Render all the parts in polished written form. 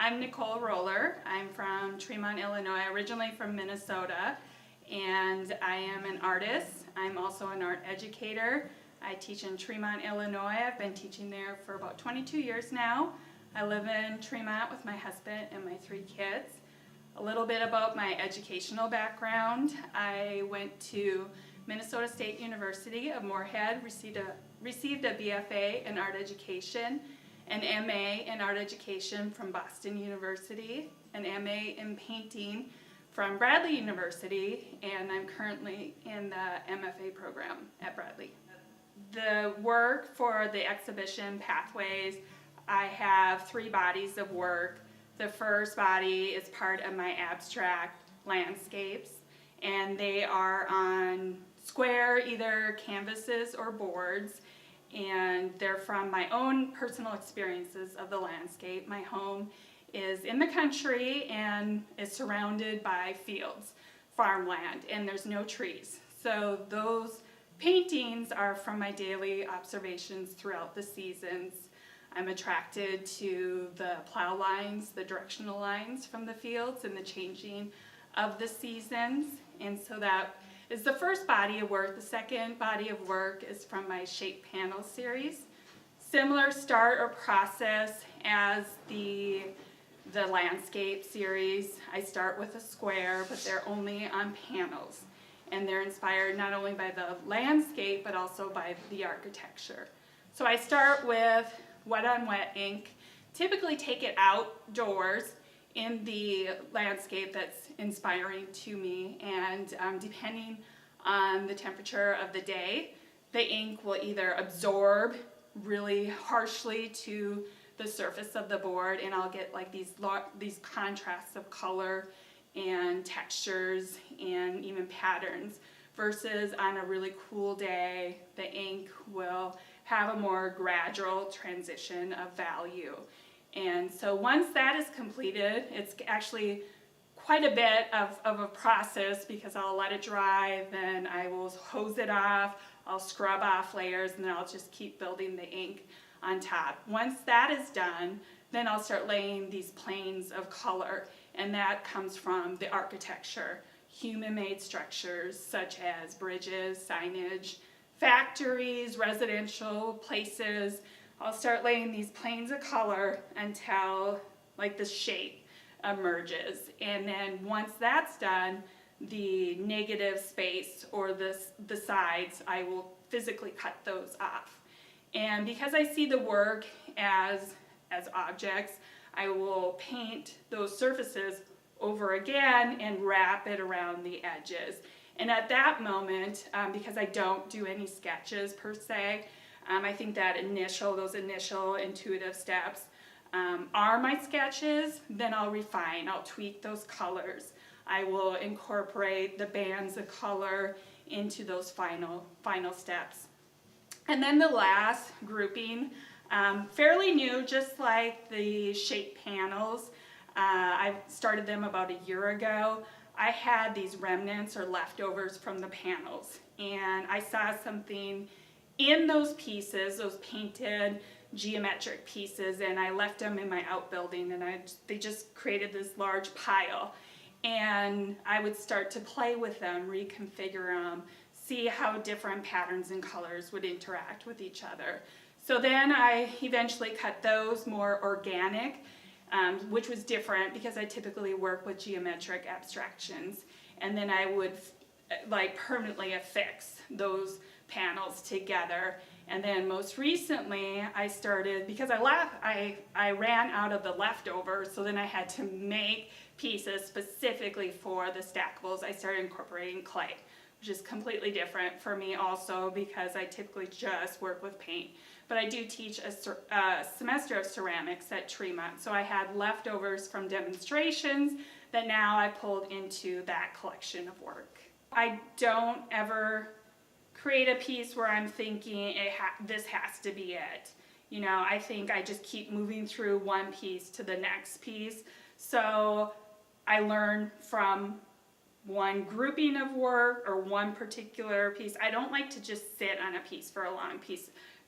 I'm Nichole Roller. I'm from Tremont, Illinois, originally from Minnesota, and I am an artist. I'm also an art educator. I teach in Tremont, Illinois. I've been teaching there for about 22 years now. I live in Tremont with my husband and my 3 kids. A little bit about my educational background. I went to Minnesota State University of Moorhead, received a BFA in art education, an MA in art education from Boston University, an MA in painting from Bradley University, and I'm currently in the MFA program at Bradley. The work for the exhibition Pathways, I have 3 bodies of work. The first body is part of my abstract landscapes, and they are on square, either canvases or boards, and they're from my own personal experiences of the landscape. My home is in the country and is surrounded by fields, farmland, and there's no trees. So those paintings are from my daily observations throughout the seasons. I'm attracted to the plow lines, the directional lines from the fields and the changing of the seasons, and so that is the first body of work. The second body of work is from my shape panel series. Similar start or process as the landscape series. I start with a square, but they're only on panels, and they're inspired not only by the landscape but also by the architecture. So I start with wet on wet ink, typically take it outdoors in the landscape that's inspiring to me, and depending on the temperature of the day, the ink will either absorb really harshly to the surface of the board, and I'll get like these contrasts of color and textures and even patterns, versus on a really cool day the ink will have a more gradual transition of value. And so once that is completed, it's actually quite a bit of a process, because I'll let it dry, then I will hose it off, I'll scrub off layers, and then I'll just keep building the ink on top. Once that is done, then I'll start laying these planes of color, and that comes from the architecture, human-made structures such as bridges, signage, factories, residential places. I'll start laying these planes of color until like the shape emerges, and then once that's done, the negative space or the sides, I will physically cut those off. And because I see the work as objects, I will paint those surfaces over again and wrap it around the edges. And at that moment, because I don't do any sketches per se, I think that those initial intuitive steps are my sketches. Then I'll refine, I'll tweak those colors. I will incorporate the bands of color into those final steps. And then the last grouping, fairly new, just like the shape panels. I started them about a year ago. I had these remnants or leftovers from the panels, and I saw something in those pieces, those painted geometric pieces, and I left them in my outbuilding, and they just created this large pile. And I would start to play with them, reconfigure them, see how different patterns and colors would interact with each other. So then I eventually cut those more organic, which was different because I typically work with geometric abstractions, and then I would like permanently affix those panels together. And then most recently I started, because I ran out of the leftovers, so then I had to make pieces specifically for the stackables. I started incorporating clay, which is completely different for me also, because I typically just work with paint. But I do teach a semester of ceramics at Tremont, so I had leftovers from demonstrations that now I pulled into that collection of work. I don't ever create a piece where I'm thinking this has to be it. You know, I think I just keep moving through one piece to the next piece. So I learn from one grouping of work or one particular piece. I don't like to just sit on a piece for a long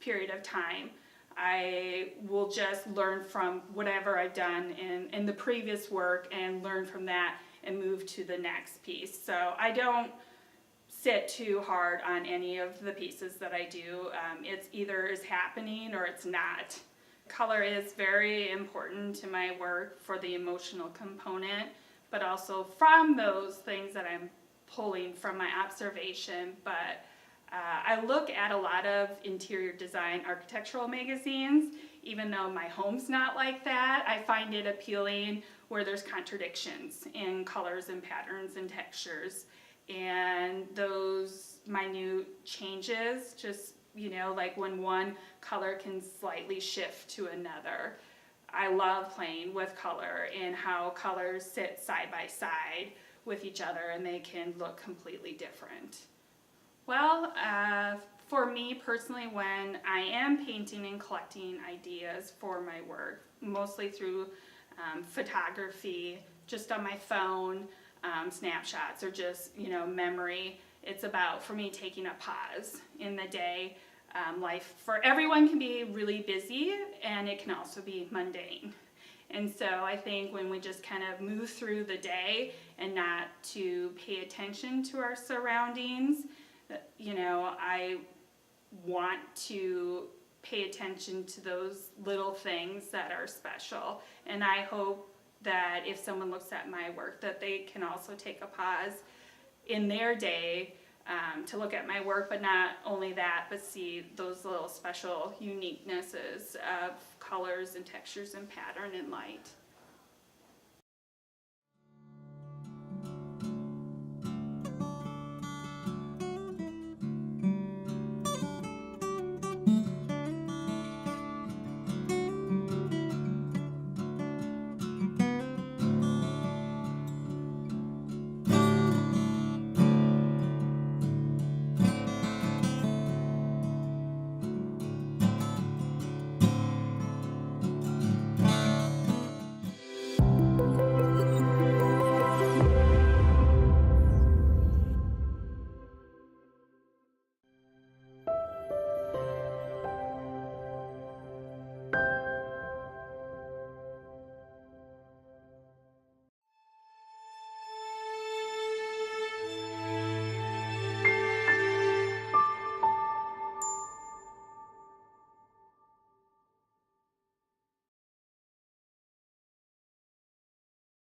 period of time. I will just learn from whatever I've done in the previous work and learn from that and move to the next piece. So I don't sit too hard on any of the pieces that I do. It's either is happening or it's not. Color is very important to my work for the emotional component, but also from those things that I'm pulling from my observation. But I look at a lot of interior design architectural magazines. Even though my home's not like that, I find it appealing where there's contradictions in colors and patterns and textures. And those minute changes, just, like when one color can slightly shift to another. I love playing with color and how colors sit side by side with each other and they can look completely different. Well, for me personally, when I am painting and collecting ideas for my work, mostly through photography, just on my phone, snapshots, or just, memory, it's about, for me, taking a pause in the day. Life for everyone can be really busy, and it can also be mundane. And so I think when we just kind of move through the day and not to pay attention to our surroundings, I want to pay attention to those little things that are special. And I hope that if someone looks at my work, that they can also take a pause in their day to look at my work, but not only that, but see those little special uniquenesses of colors and textures and pattern and light.